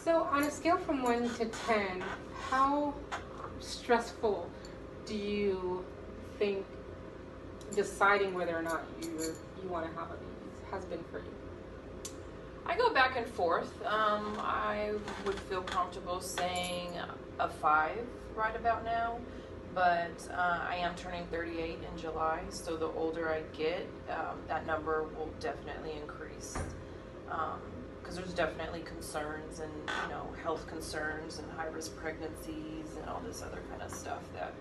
So on a scale from 1 to 10, how stressful do you think deciding whether or not you want to have a baby has been for you? I go back and forth. I would feel comfortable saying a 5 right about now, but I am turning 38 in July, so the older I get, that number will definitely increase. Because there's definitely concerns and, health concerns and high-risk pregnancies and all this other kind of stuff that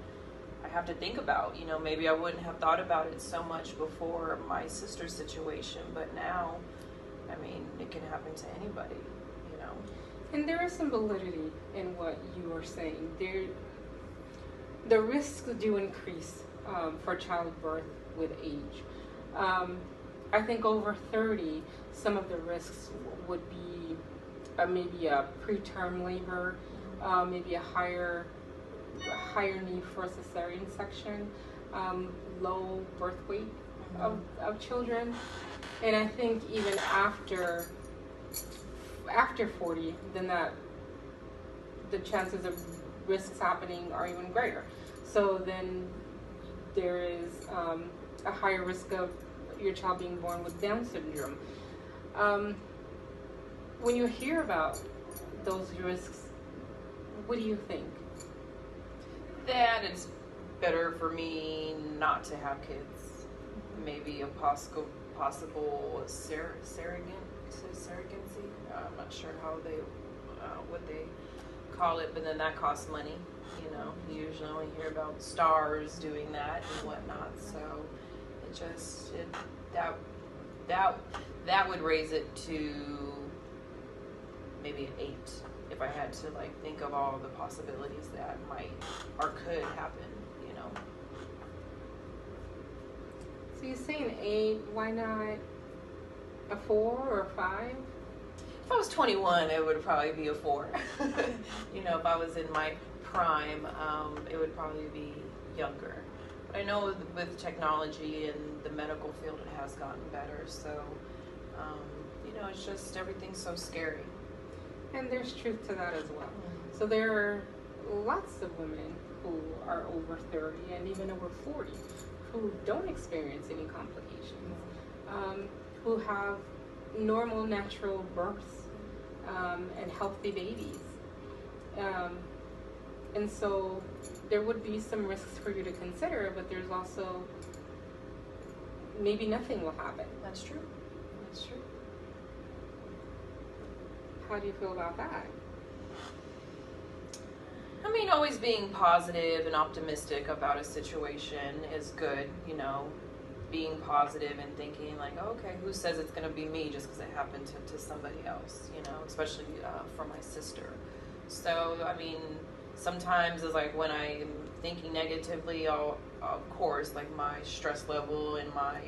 I have to think about. Maybe I wouldn't have thought about it so much before my sister's situation, but now, it can happen to anybody. And there is some validity in what you are saying. The risks do increase for childbirth with age. I think over 30, some of the risks would be maybe a preterm labor, maybe a higher need for a cesarean section, low birth weight of children. And I think even after 40, then the chances of risks happening are even greater. So then there is a higher risk of your child being born with Down syndrome. When you hear about those risks, what do you think? That it's better for me not to have kids. Maybe a possible surrogacy. I'm not sure how what they call it, but then that costs money. You usually only hear about stars doing that and whatnot. So that would raise it to maybe an 8 if I had to think of all the possibilities that might or could happen. So you say an 8, why not a 4 or a 5? If I was 21, it would probably be a 4. If I was in my prime, it would probably be younger. But I know with technology and the medical field, it has gotten better. So, it's just everything's so scary. And there's truth to that as well. Mm-hmm. So there are lots of women who are over 30 and even over 40 who don't experience any complications, who have normal, natural births and healthy babies. And so there would be some risks for you to consider, but there's also maybe nothing will happen. That's true. That's true. How do you feel about that? Always being positive and optimistic about a situation is good, being positive and thinking okay, who says it's going to be me just because it happened to somebody else, especially for my sister. So, sometimes it's when I'm thinking negatively, of course, my stress level and my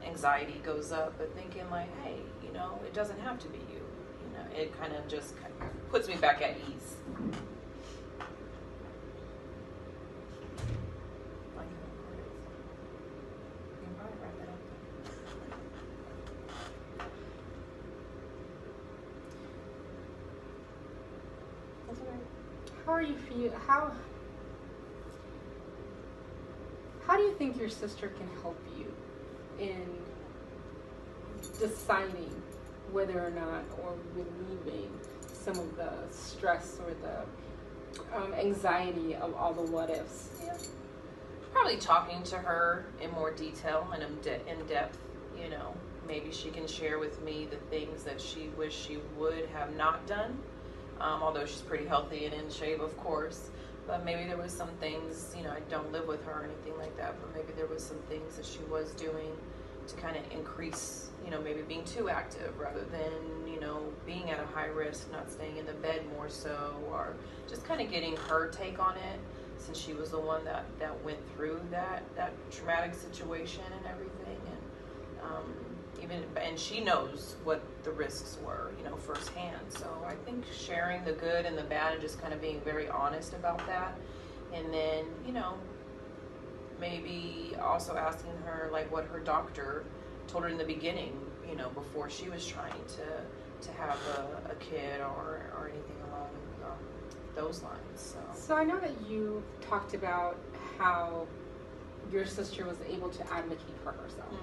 anxiety goes up, but thinking hey, it doesn't have to be you. It kind of just puts me back at ease. How are you feel? How do you think your sister can help you in deciding whether or not, or relieving some of the stress or the anxiety of all the what ifs? Yeah. Probably talking to her in more detail and in depth. Maybe she can share with me the things that she wished she would have not done. Although she's pretty healthy and in shape, of course. But maybe there was some things, I don't live with her or anything like that, but maybe there was some things that she was doing to kind of increase, maybe being too active rather than, being at a high risk, not staying in the bed more so, or just kind of getting her take on it, since she was the one that went through that traumatic situation and everything. And she knows what the risks were, firsthand. So I think sharing the good and the bad and just kind of being very honest about that. And then, maybe also asking her what her doctor told her in the beginning, before she was trying to have a kid or anything those lines. So I know that you talked about how your sister was able to advocate for herself.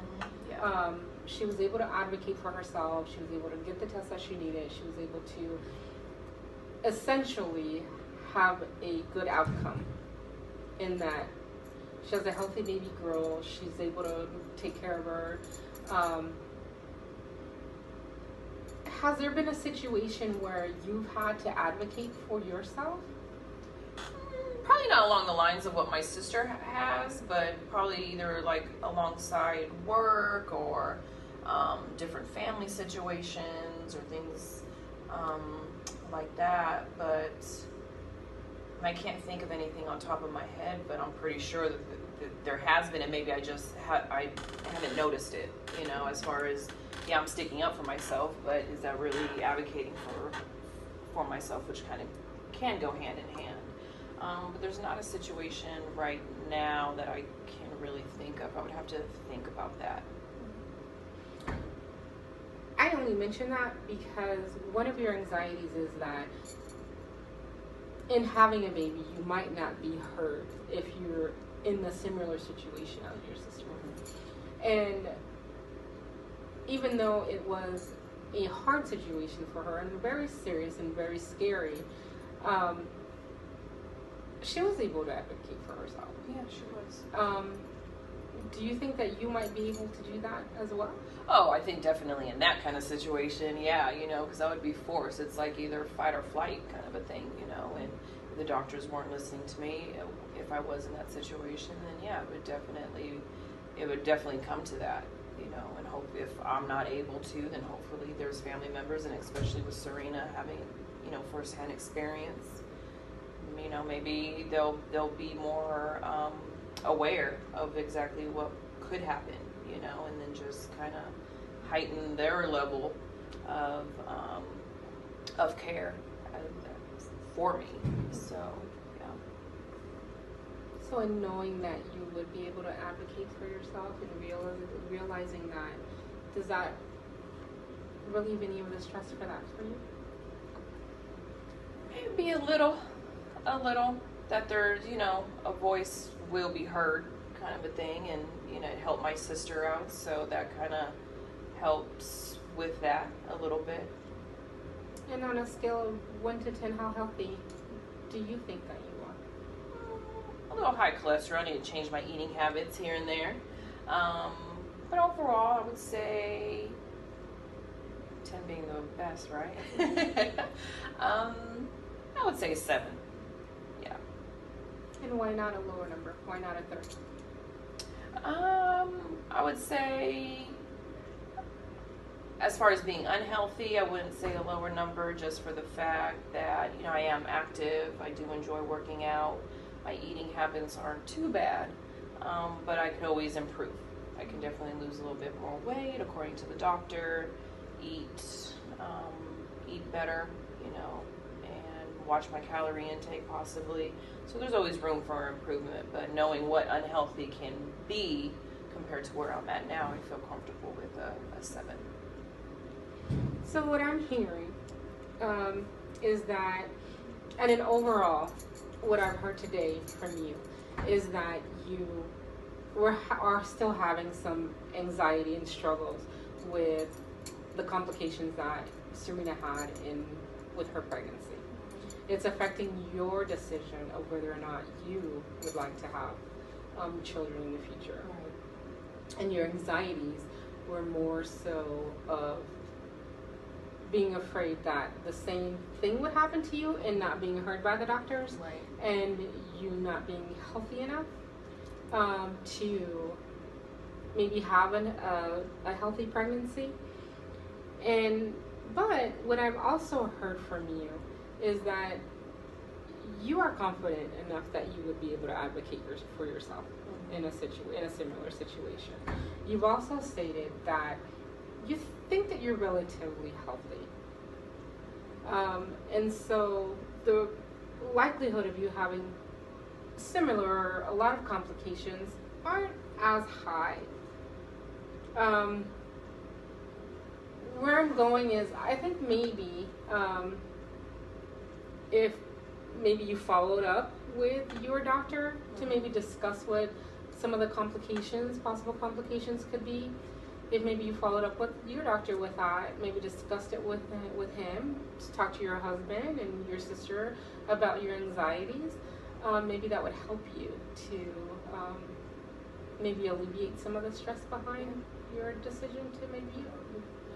Yeah. She was able to advocate for herself. She was able to get the test that she needed. She was able to essentially have a good outcome in that she has a healthy baby girl. She's able to take care of her. Has there been a situation where you've had to advocate for yourself? Probably not along the lines of what my sister has, but probably either like alongside work or different family situations or things like that. But I can't think of anything on top of my head, but I'm pretty sure that there has been, and maybe I just I haven't noticed it, you know, as far as, yeah, I'm sticking up for myself, but is that really advocating for myself, which kind of can go hand in hand. But there's not a situation right now that I can really think of. I would have to think about that. I only mention that because one of your anxieties is that in having a baby, you might not be heard if you're in a similar situation as your sister. And even though it was a hard situation for her and very serious and very scary, she was able to advocate for herself. Yeah, she was. Do you think that you might be able to do that as well? Oh, I think definitely in that kind of situation, yeah, you know, because I would be forced. It's like either fight or flight kind of a thing, you know, and if the doctors weren't listening to me, if I was in that situation, then yeah, it would definitely come to that, you know, and hope if I'm not able to, then hopefully there's family members, and especially with Serena having, you know, firsthand experience, you know, maybe they'll be more aware of exactly what could happen, you know, and then just kind of heighten their level of care for me. So, yeah. So in knowing that you would be able to advocate for yourself and realizing that, does that relieve any of the stress for that for you? Maybe a little, that there's, you know, a voice will be heard kind of a thing, and, you know, it helped my sister out, so that kind of helps with that a little bit. And on a scale of 1 to 10, how healthy do you think that you are? A little high cholesterol. I need to change my eating habits here and there. But overall, I would say 10 being the best, right? I would say 7. Yeah. And why not a lower number? Why not a 3? I would say, as far as being unhealthy, I wouldn't say a lower number, just for the fact that, you know, I am active. I do enjoy working out. My eating habits aren't too bad, but I could always improve. I can definitely lose a little bit more weight, according to the doctor, eat better, you know, and watch my calorie intake possibly. So there's always room for improvement, but knowing what unhealthy can be compared to where I'm at now, I feel comfortable with a 7. So what I'm hearing is that, and in overall, what I've heard today from you is that you are still having some anxiety and struggles with the complications that Serena had with her pregnancy. It's affecting your decision of whether or not you would like to have children in the future. Right. And your anxieties were more so of being afraid that the same thing would happen to you and not being heard by the doctors, Right. and you not being healthy enough to maybe have a healthy pregnancy. But what I've also heard from you is that you are confident enough that you would be able to advocate for yourself in a similar situation. You've also stated that you think that you're relatively healthy. And so the likelihood of you having similar or a lot of complications aren't as high. Where I'm going is, I think maybe if maybe you followed up with your doctor to maybe discuss what some of the complications, possible complications could be. If maybe you followed up with your doctor with that, maybe discussed it with him, talk to your husband and your sister about your anxieties, maybe that would help you to maybe alleviate some of the stress behind your decision to maybe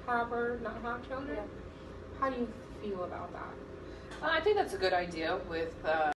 have or not have children. Yeah. How do you feel about that? I think that's a good idea with